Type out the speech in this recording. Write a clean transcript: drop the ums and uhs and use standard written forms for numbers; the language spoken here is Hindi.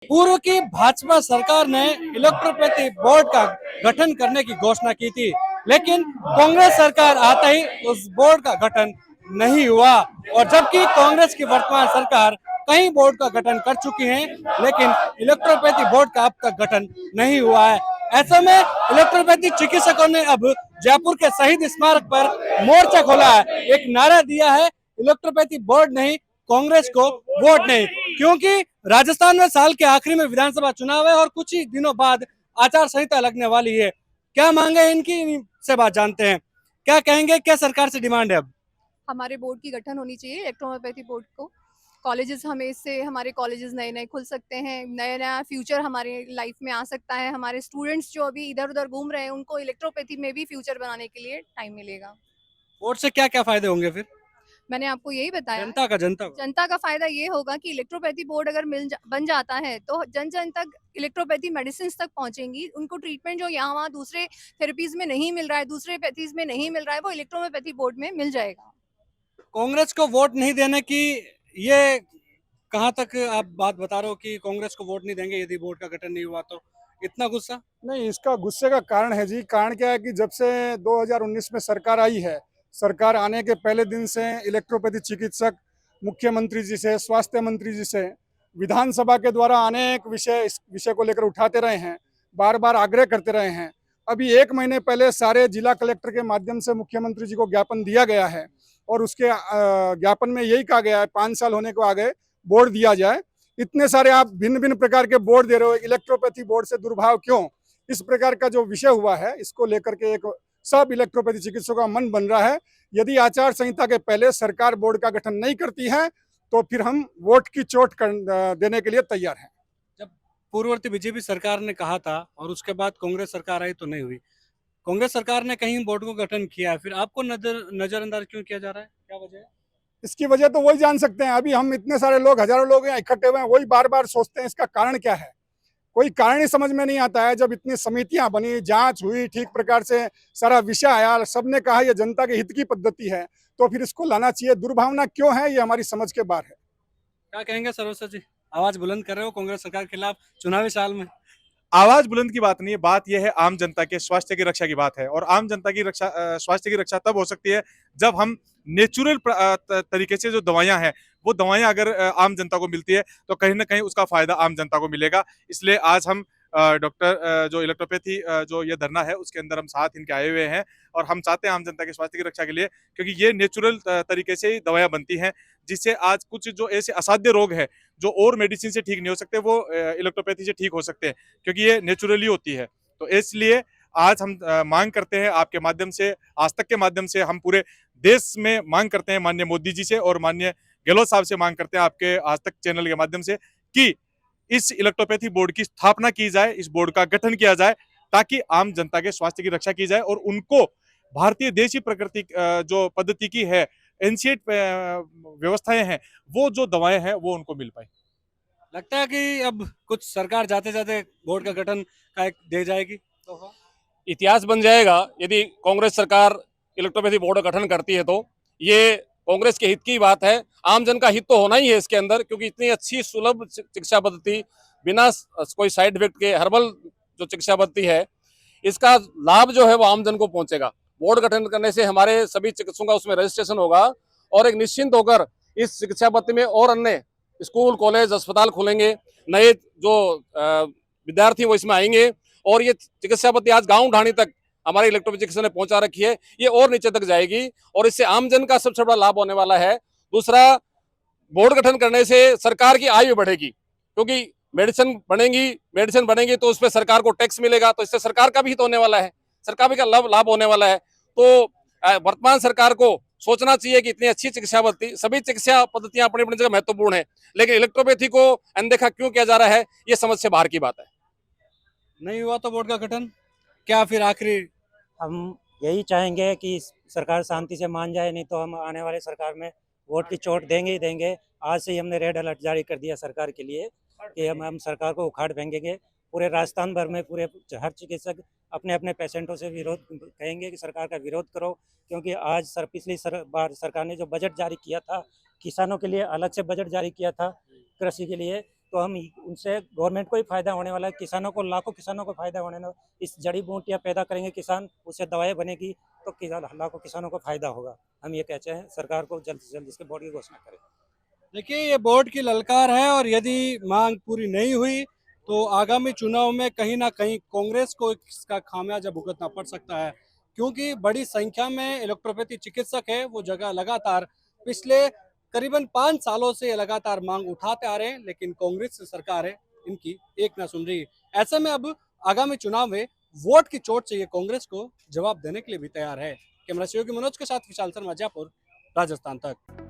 पूर्व की भाजपा सरकार ने इलेक्ट्रोपैथी बोर्ड का गठन करने की घोषणा की थी, लेकिन कांग्रेस सरकार आते ही उस बोर्ड का गठन नहीं हुआ। और जबकि कांग्रेस की वर्तमान सरकार कई बोर्ड का गठन कर चुकी है, लेकिन इलेक्ट्रोपैथी बोर्ड का अब तक गठन नहीं हुआ है। ऐसे में इलेक्ट्रोपैथी चिकित्सकों ने अब जयपुर के शहीद स्मारक पर मोर्चा खोला है, एक नारा दिया है, इलेक्ट्रोपैथी बोर्ड नहीं, कांग्रेस को वोट नहीं। क्योंकि राजस्थान में साल के आखिरी में विधानसभा चुनाव है और कुछ ही दिनों बाद आचार संहिता लगने वाली है। क्या मांगे इनकी से बात जानते हैं, क्या कहेंगे, क्या सरकार से डिमांड है अब? हमारे बोर्ड की गठन होनी चाहिए, इलेक्ट्रोहोम्योपैथी बोर्ड को। कॉलेजेस हमें इससे हमारे कॉलेजेस नए नए खुल सकते हैं, नया नया फ्यूचर हमारे लाइफ में आ सकता है। हमारे स्टूडेंट्स जो अभी इधर उधर घूम रहे हैं उनको इलेक्ट्रोपैथी में भी फ्यूचर बनाने के लिए टाइम मिलेगा। वोट से क्या क्या फायदे होंगे फिर मैंने आपको यही बताया। जनता का? जनता का फायदा ये होगा कि इलेक्ट्रोपैथी बोर्ड अगर बन जाता है तो जन जन तक इलेक्ट्रोपैथी मेडिसिन तक पहुंचेंगी। उनको ट्रीटमेंट जो यहाँ वहाँ दूसरे थेरेपीज में नहीं मिल रहा है, दूसरे पैथीज में नहीं मिल रहा है, वो इलेक्ट्रोहोम्योपैथी बोर्ड में मिल जाएगा। कांग्रेस को वोट नहीं देने की ये कहाँ तक आप बात बता रहे हो कि कांग्रेस को वोट नहीं देंगे यदि बोर्ड का गठन नहीं हुआ तो? इतना गुस्सा? नहीं, इसका गुस्से का कारण है जी। कारण क्या है कि जब से 2019 में सरकार आई है, सरकार आने के पहले दिन से इलेक्ट्रोपैथी चिकित्सक मुख्यमंत्री जी से, स्वास्थ्य मंत्री जी से, विधानसभा के द्वारा अनेक विषय इस विषय को लेकर उठाते रहे हैं, बार बार आग्रह करते रहे हैं। अभी 1 महीने पहले सारे जिला कलेक्टर के माध्यम से मुख्यमंत्री जी को ज्ञापन दिया गया है और उसके ज्ञापन में यही कहा गया है 5 साल होने को आ गए, बोर्ड दिया जाए। इतने सारे आप भिन्न भिन्न प्रकार के बोर्ड दे रहे हो, इलेक्ट्रोपैथी बोर्ड से दुर्भाव क्यों? इस प्रकार का जो विषय हुआ है, इसको लेकर के एक सब इलेक्ट्रोपैथी चिकित्सकों का मन बन रहा है। यदि आचार संहिता के पहले सरकार बोर्ड का गठन नहीं करती है तो फिर हम वोट की चोट देने के लिए तैयार हैं। जब पूर्ववर्ती बीजेपी सरकार ने कहा था और उसके बाद कांग्रेस सरकार आई तो नहीं हुई, कांग्रेस सरकार ने कहीं बोर्ड को गठन किया है, फिर आपको नजरअंदाज क्यों किया जा रहा है, क्या वजह है? इसकी वजह तो वही जान सकते हैं। अभी हम इतने सारे लोग, हजारों लोग यहाँ इकट्ठे हुए हैं, वही बार बार सोचते हैं इसका कारण क्या है। कोई कारण ही समझ में नहीं आता है। जब इतनी समितियां बनी, जांच हुई, ठीक प्रकार से सारा विषय आया, सबने कहा यह जनता के हित की पद्धति है, तो फिर इसको लाना चाहिए। दुर्भावना क्यों है, ये हमारी समझ के बाहर है। क्या कहेंगे सरोसा जी, आवाज बुलंद कर रहे हो कांग्रेस सरकार के खिलाफ चुनावी साल में? आवाज बुलंद की बात नहीं है, बात यह है आम जनता के स्वास्थ्य की रक्षा की बात है। और आम जनता की रक्षा, स्वास्थ्य की रक्षा तब हो सकती है जब हम नेचुरल तरीके से जो दवाइयां हैं, वो दवाइयां अगर आम जनता को मिलती है तो कहीं ना कहीं उसका फायदा आम जनता को मिलेगा। इसलिए आज हम डॉक्टर जो इलेक्ट्रोपैथी जो ये धरना है उसके अंदर हम साथ इनके आए हुए हैं और हम चाहते हैं आम जनता के स्वास्थ्य की रक्षा के लिए, क्योंकि ये नेचुरल तरीके से ही दवाइयां बनती हैं, जिससे आज कुछ जो ऐसे असाध्य रोग है जो और मेडिसिन से ठीक नहीं हो सकते, वो इलेक्ट्रोपैथी से ठीक हो सकते हैं, क्योंकि ये नेचुरली होती है। तो इसलिए आज हम मांग करते हैं आपके माध्यम से, आज तक के माध्यम से हम पूरे देश में मांग करते हैं माननीय मोदी जी से और माननीय गहलोत साहब से मांग करते हैं आपके आज तक चैनल के माध्यम से कि इस इलेक्ट्रोपैथी बोर्ड की स्थापना की जाए, इस बोर्ड का गठन किया जाए, ताकि आम जनता के स्वास्थ्य की रक्षा की जाए और उनको भारतीय देशी प्रकृति जो पद्धति की है, एंशिएंट व्यवस्थाएं हैं, वो जो दवाएं हैं वो उनको मिल पाए। लगता है कि अब कुछ सरकार जाते जाते बोर्ड का गठन का एक दे जाएगी तो? इतिहास बन जाएगा यदि कांग्रेस सरकार इलेक्ट्रोपैथी बोर्ड का गठन करती है तो। ये कांग्रेस के हित की बात है, आम जन का हित तो होना ही है इसके अंदर, क्योंकि इतनी अच्छी सुलभ चिकित्सा पद्धति बिना कोई साइड इफेक्ट के हर्बल जो चिकित्सा पद्धति है, इसका लाभ जो है वो आम जन को पहुंचेगा। बोर्ड गठन करने से हमारे सभी चिकित्सकों का उसमें रजिस्ट्रेशन होगा और एक निश्चिंत होकर इस चिकित्सा पद्धति में और अन्य स्कूल, कॉलेज, अस्पताल खुलेंगे, नए जो विद्यार्थी वो इसमें आएंगे और ये चिकित्सा पद्धति आज गांव ढाणी तक हमारे इलेक्ट्रोपैथी चिकित्सा ने पहुंचा रखी है, ये और नीचे तक जाएगी और इससे आम जन का सबसे बड़ा लाभ होने वाला है। दूसरा, बोर्ड गठन करने से सरकार की आय भी बढ़ेगी, क्योंकि मेडिसिन बनेगी तो उस पर सरकार को टैक्स मिलेगा, तो इससे सरकार का भी हित होने वाला है, सरकार भी का लाभ होने वाला है। तो वर्तमान सरकार को सोचना चाहिए कि इतनी अच्छी चिकित्सा पद्धति, सभी चिकित्सा पद्धतियां अपनी अपनी जगह महत्वपूर्ण है, लेकिन इलेक्ट्रोपैथी को अनदेखा क्यों किया जा रहा है, ये समझ से बाहर की बात है। नहीं हुआ तो बोर्ड का गठन, क्या फिर आखिरी? हम यही चाहेंगे कि सरकार शांति से मान जाए, नहीं तो हम आने वाले सरकार में वोट की चोट देंगे ही देंगे। आज से ही हमने रेड अलर्ट जारी कर दिया सरकार के लिए कि हम सरकार को उखाड़ फेंकेंगे। पूरे राजस्थान भर में पूरे हर चिकित्सक अपने अपने पेशेंटों से विरोध कहेंगे कि सरकार का विरोध करो, क्योंकि आज पिछली बार सरकार ने जो बजट जारी किया था, किसानों के लिए अलग से बजट जारी किया था, कृषि के लिए, तो हम उनसे गवर्नमेंट को ही फायदा होने वाला है, किसानों को, लाखों किसानों को फायदा होने वाला। इस जड़ी बूटियां पैदा करेंगे किसान, उससे दवाएं बनेगी तो लाखों किसानों को फायदा होगा। हम ये कहते हैं सरकार को जल्द से जल्द इसके बोर्ड की घोषणा करें। देखिए, ये बोर्ड की ललकार है और यदि मांग पूरी नहीं हुई तो आगामी चुनाव में कहीं ना कहीं कांग्रेस को इसका खामियाजा भुगतना पड़ सकता है, क्योंकि बड़ी संख्या में इलेक्ट्रोपैथी चिकित्सक है वो जगह लगातार पिछले करीबन 5 सालों से लगातार मांग उठाते आ रहे हैं, लेकिन कांग्रेस की सरकार है इनकी एक ना सुन रही। ऐसे में अब आगामी चुनाव में वोट की चोट से ये कांग्रेस को जवाब देने के लिए भी तैयार है। कैमरा सहयोगी मनोज के साथ विशाल शर्मा, जयपुर, राजस्थान तक।